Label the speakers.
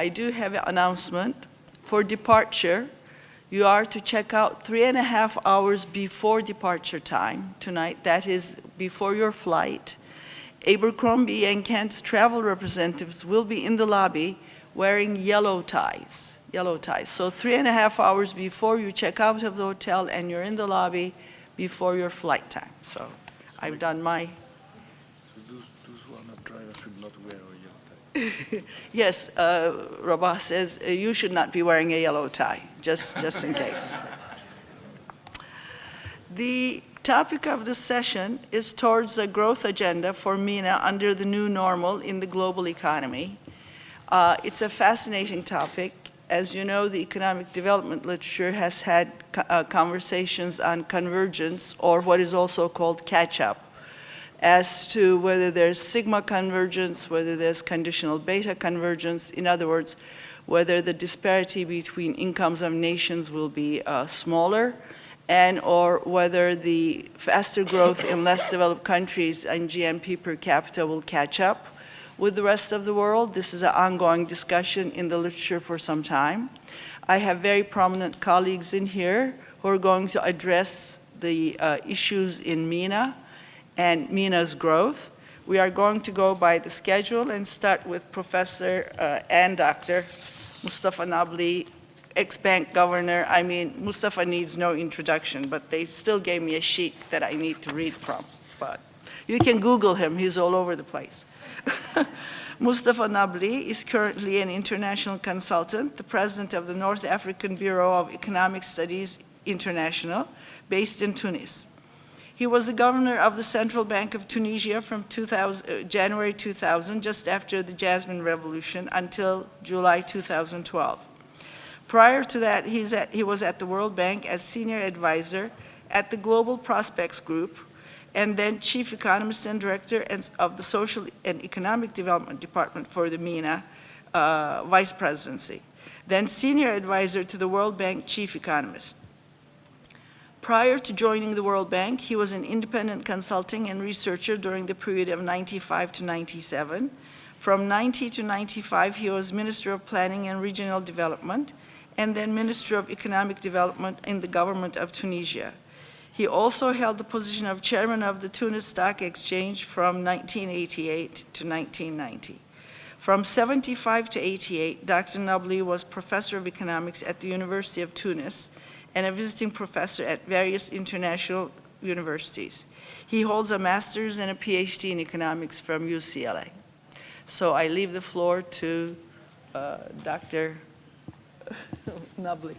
Speaker 1: I do have an announcement. For departure, you are to check out 3.5 hours before departure time tonight. That is before your flight. Abercrombie and Kent's travel representatives will be in the lobby wearing yellow ties. Yellow ties. So 3.5 hours before you check out of the hotel and you're in the lobby before your flight time. So I've done my...
Speaker 2: So those who are not drivers should not wear a yellow tie.
Speaker 1: Yes, Rabah says you should not be wearing a yellow tie, just in case. The topic of this session is towards the growth agenda for MENA under the new normal in the global economy. It's a fascinating topic. As you know, the economic development literature has had conversations on convergence, or what is also called catch-up, as to whether there's sigma convergence, whether there's conditional beta convergence. In other words, whether the disparity between incomes of nations will be smaller, and or whether the faster growth in less developed countries and GNP per capita will catch up with the rest of the world. This is an ongoing discussion in the literature for some time. I have very prominent colleagues in here who are going to address the issues in MENA and MENA's growth. We are going to go by the schedule and start with Professor and Dr. Mustafa Nabli, ex-bank governor. I mean, Mustafa needs no introduction, but they still gave me a sheet that I need to read from. But you can Google him, he's all over the place. Mustafa Nabli is currently an international consultant, the president of the North African Bureau of Economic Studies International, based in Tunis. He was the governor of the Central Bank of Tunisia from January 2000, just after the Jasmine Revolution, until July 2012. Prior to that, he was at the World Bank as senior advisor at the Global Prospects Group, and then chief economist and director of the Social and Economic Development Department for the MENA Vice Presidency, then senior advisor to the World Bank chief economist. Prior to joining the World Bank, he was an independent consulting and researcher during the period of 95 to 97. From 90 to 95, he was Minister of Planning and Regional Development, and then Minister of Economic Development in the government of Tunisia. He also held the position of chairman of the Tunis Stock Exchange from 1988 to 1990. From 75 to 88, Dr. Nabli was professor of economics at the University of Tunis and a visiting professor at various international universities. He holds a master's and a PhD in economics from UCLA. So I leave the floor to Dr. Nabli.